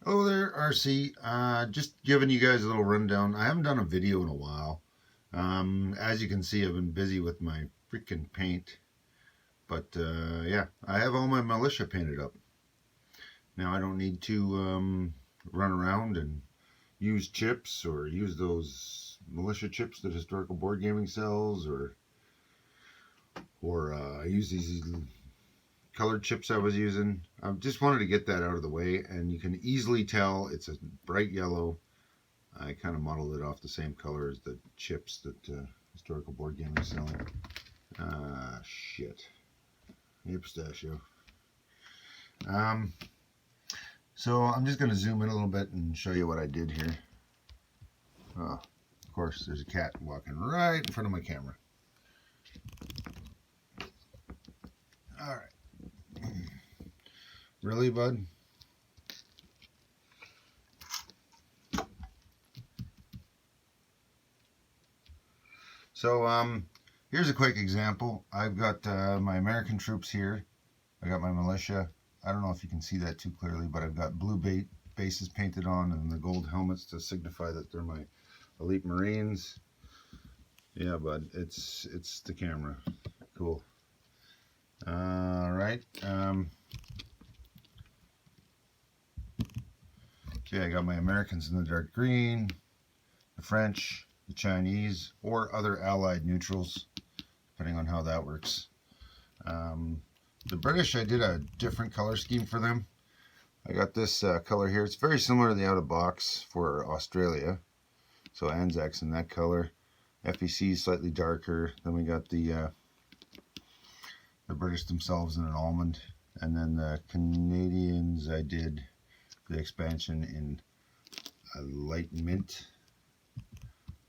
Oh there, RC. Just giving you guys a little rundown. I haven't done a video in a while. As you can see, I've been busy with my freaking paint. But yeah, I have all my militia painted up. Now I don't need to run around and use chips or use those militia chips that historical board gaming sells, or use these colored chips I was using. I just wanted to get that out of the way, and you can easily tell it's a bright yellow. I kind of modeled it off the same color as the chips that historical board gaming is selling. Shit. Hey, pistachio. So I'm just going to zoom in a little bit and show you what I did here. Oh, of course, there's a cat walking right in front of my camera. All right. Really, bud? So, here's a quick example. I've got my American troops here. I got my militia. I don't know if you can see that too clearly, but I've got blue bases painted on and the gold helmets to signify that they're my elite Marines. Yeah, bud, it's the camera. Cool. All right. Okay, I got my Americans in the dark green, the French, the Chinese, or other allied neutrals, depending on how that works. The British, I did a different color scheme for them. I got this color here. It's very similar to the out of box for Australia. So Anzacs in that color. FEC is slightly darker. Then we got the British themselves in an almond. And then the Canadians, I did the expansion in a light mint.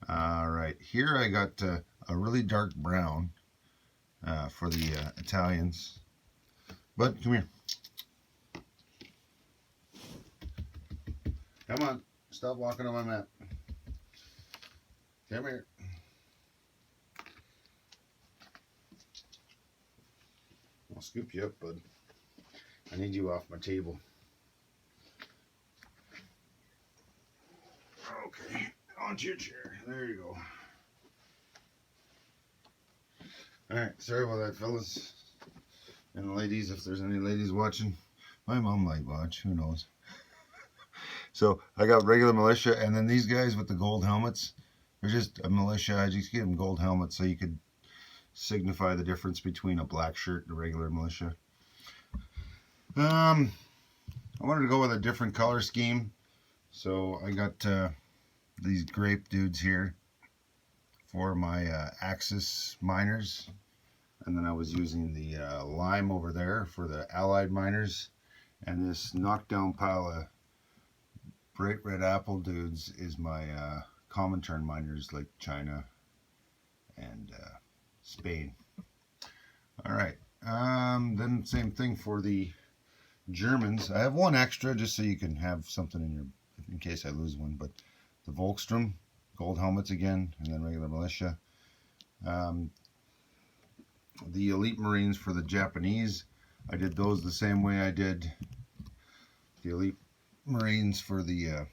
Alright, here I got a really dark brown for the Italians. Bud, come here. Come on, stop walking on my map. Come here. I'll scoop you up, bud. I need you off my table. Okay, onto your chair. There you go. Alright, sorry about that, fellas. And ladies, if there's any ladies watching. My mom might watch, who knows. So, I got regular militia, and then these guys with the gold helmets. They're just a militia. I just give them gold helmets so you could signify the difference between a black shirt and a regular militia. I wanted to go with a different color scheme. So, I got these grape dudes here for my Axis miners, and then I was using the lime over there for the allied miners, and this knockdown pile of bright red apple dudes is my Comintern miners, like China and Spain. All right, then same thing for the Germans. I have one extra just so you can have something in case I lose one, but the Volkssturm, gold helmets again, and then regular militia. The elite Marines for the Japanese, I did those the same way I did the elite Marines for the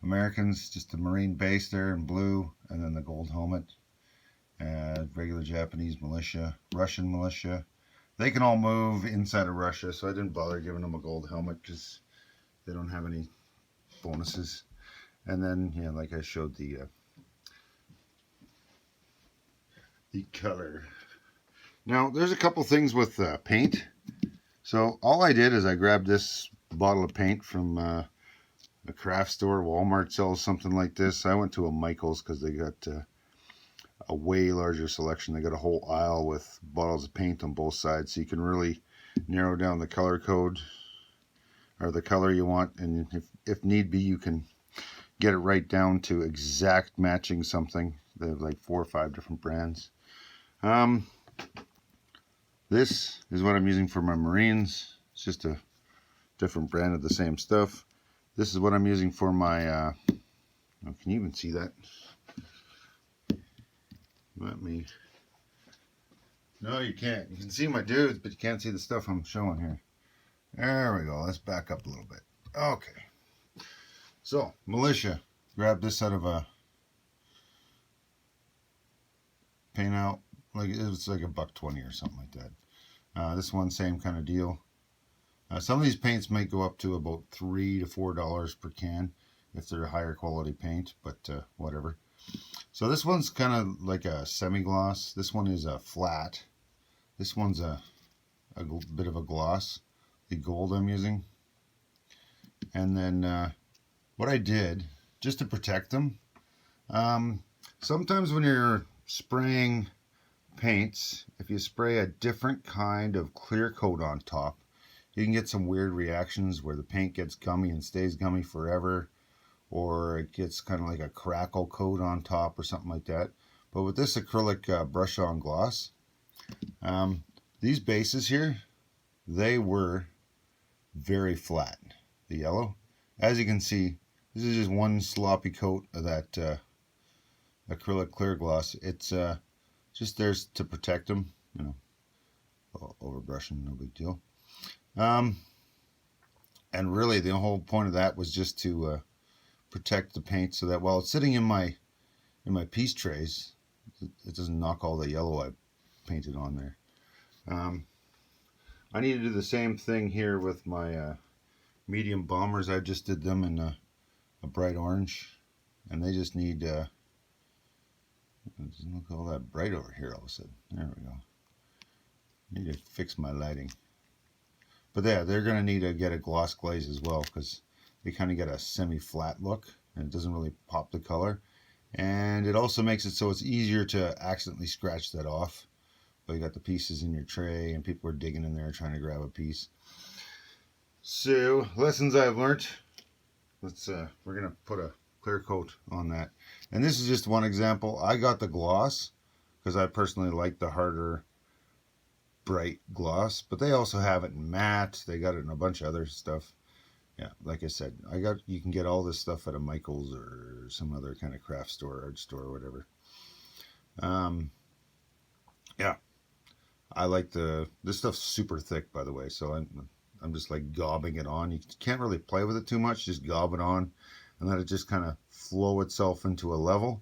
Americans, just the Marine base there in blue, and then the gold helmet. Regular Japanese militia, Russian militia. They can all move inside of Russia, so I didn't bother giving them a gold helmet because they don't have any bonuses. And then, yeah, like I showed the color. Now, there's a couple things with paint. So all I did is I grabbed this bottle of paint from a craft store. Walmart sells something like this. I went to a Michael's because they got a way larger selection. They got a whole aisle with bottles of paint on both sides, so you can really narrow down the color code or the color you want, and if need be, you can get it right down to exact matching something. They have like 4 or 5 different brands. This is what I'm using for my Marines. It's just a different brand of the same stuff. This is what I'm using for my oh, can you even see that? Let me. No, you can't. You can see my dudes, but you can't see the stuff I'm showing here. There we go. Let's back up a little bit. Okay. So, Militia. Grab this out of a paint out. Like it's like $1.20 or something like that. This one, same kind of deal. Some of these paints might go up to about $3 to $4 per can if they're higher quality paint, but whatever. So this one's kind of like a semi-gloss. This one is a flat. This one's a bit of a gloss. The gold I'm using. And then what I did, just to protect them, sometimes when you're spraying paints, if you spray a different kind of clear coat on top, you can get some weird reactions where the paint gets gummy and stays gummy forever, or it gets kind of like a crackle coat on top or something like that. But with this acrylic brush-on gloss, these bases here, they were very flat. The yellow, as you can see, this is just one sloppy coat of that acrylic clear gloss. It's just there to protect them, you know, overbrushing, no big deal. And really the whole point of that was just to protect the paint so that while it's sitting in my piece trays, it doesn't knock all the yellow I painted on there. I need to do the same thing here with my medium bombers. I just did them in a bright orange, and they just need it doesn't look all that bright over here all of a sudden. There we go. Need to fix my lighting. But yeah, they're going to need to get a gloss glaze as well, because they kind of get a semi-flat look and it doesn't really pop the color. And it also makes it so it's easier to accidentally scratch that off. But you got the pieces in your tray and people are digging in there trying to grab a piece. So, lessons I've learned. We're going to put a clear coat on that. And this is just one example. I got the gloss because I personally like the harder bright gloss, but they also have it in matte. They got it in a bunch of other stuff. Yeah, like I said, you can get all this stuff at a Michael's or some other kind of craft store, art store, or whatever. Yeah, I like this stuff's super thick, by the way, so I'm just like gobbing it on. You can't really play with it too much, just gob it on and let it just kind of flow itself into a level,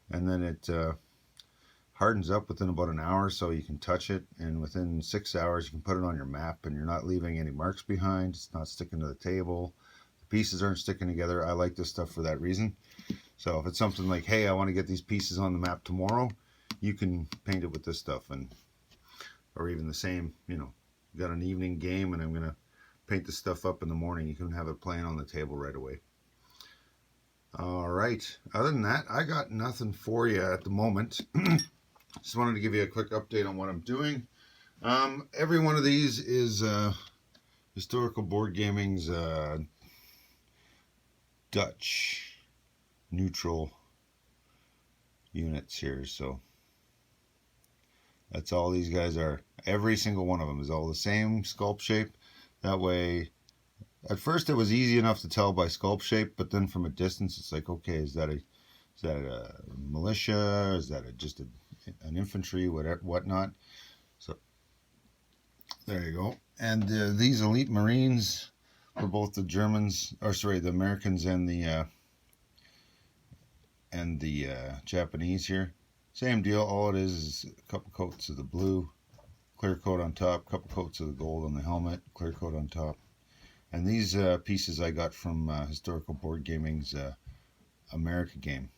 and then it hardens up within about an hour, so you can touch it, and within 6 hours you can put it on your map and you're not leaving any marks behind. It's not sticking to the table, the pieces aren't sticking together. I like this stuff for that reason. So if it's something like, hey, I want to get these pieces on the map tomorrow, you can paint it with this stuff. Or even the same, you know, you got an evening game and I'm going to paint the stuff up in the morning, you can have it playing on the table right away. All right, other than that, I got nothing for you at the moment. Just wanted to give you a quick update on what I'm doing. Every one of these is Historical Board Gaming's Dutch neutral units here. So that's all these guys are. Every single one of them is all the same sculpt shape. That way, at first it was easy enough to tell by sculpt shape, but then from a distance it's like, okay, is that a militia? Is that just an infantry, whatnot? So there you go. And these elite Marines for both the Germans, or sorry, the Americans and the Japanese here. Same deal. All it is a couple coats of the blue, clear coat on top, couple coats of the gold on the helmet, clear coat on top. And these pieces I got from Historical Board Gaming's America game.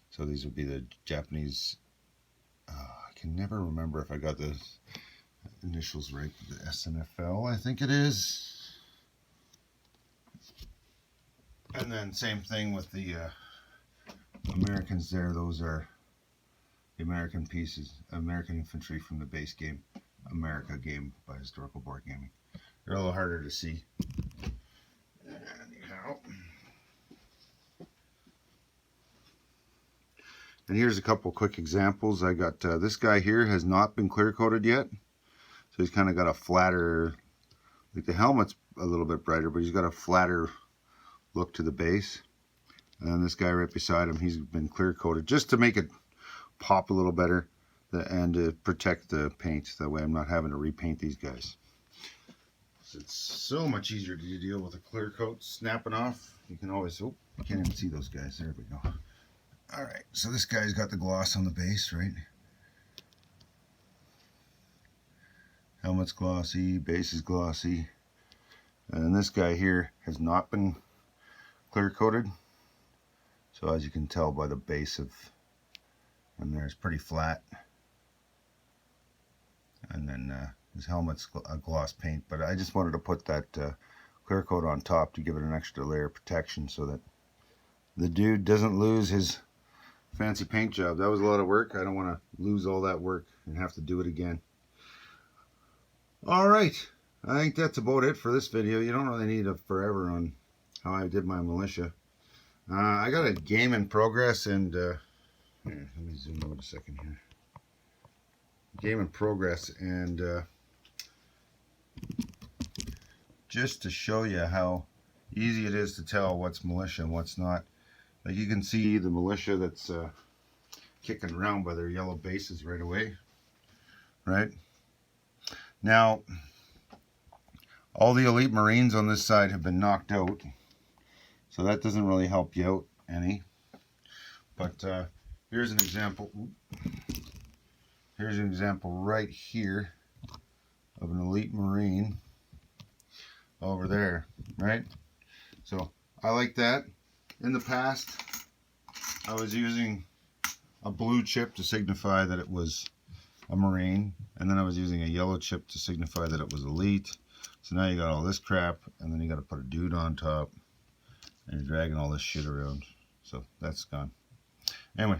So these would be the Japanese. I can never remember if I got the initials right. The SNFL, I think it is. And then same thing with the Americans there. Those are the American pieces, American infantry from the base game, America game by Historical Board Gaming. They're a little harder to see. Anyhow. And here's a couple quick examples. I got this guy here has not been clear coated yet. So he's kind of got a flatter, like the helmet's a little bit brighter, but he's got a flatter look to the base. And then this guy right beside him, he's been clear coated just to make it pop a little better and to protect the paint. That way I'm not having to repaint these guys. It's so much easier to deal with a clear coat snapping off. You can always, oh, I can't even see those guys. There we go. All right, so this guy's got the gloss on the base, right? Helmet's glossy, base is glossy. And this guy here has not been clear coated. So as you can tell by the base of, and there, it's pretty flat. And then his helmet's a gloss paint, but I just wanted to put that clear coat on top to give it an extra layer of protection so that the dude doesn't lose his fancy paint job. That was a lot of work. I don't want to lose all that work and have to do it again. Alright, I think that's about it for this video. You don't really need a forever on how I did my militia. I got a game in progress, and here, let me zoom out a second here. Game in progress, and just to show you how easy it is to tell what's militia and what's not. Like you can see the militia that's kicking around by their yellow bases right away, right? Now, all the elite Marines on this side have been knocked out, so that doesn't really help you out any. But here's an example. Here's an example right here of an elite Marine over there, right? So I like that. In the past, I was using a blue chip to signify that it was a Marine, and then I was using a yellow chip to signify that it was elite. So now you got all this crap, and then you got to put a dude on top, and you're dragging all this shit around. So that's gone. Anyway,